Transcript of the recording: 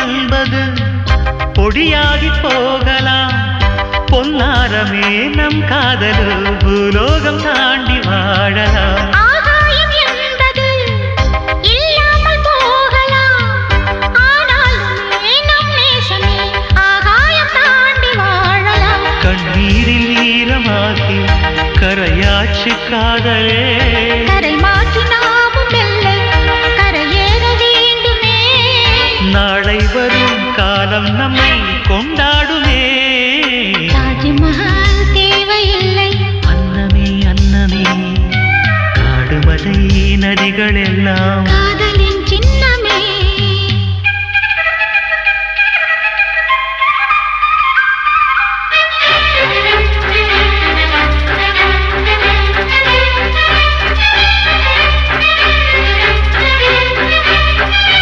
என்பது பொடியாகி போகலாம். பொன்னாரமே நம் காதலு பூலோகம் தாண்டி வாழலாம். ஆகாயம் என்பது இல்லாமல் போகலாம். ஆனாலுமே நம் நேசமே ஆகாயம் தாண்டி வாழலாம். கண்ணீரில் ஈரமாகி கரையாட்சி காதலே, கரை மாற்றி நாமும் மெல்ல கரையேற வேண்டுமே. நாளை வரும் காலம் நம்மை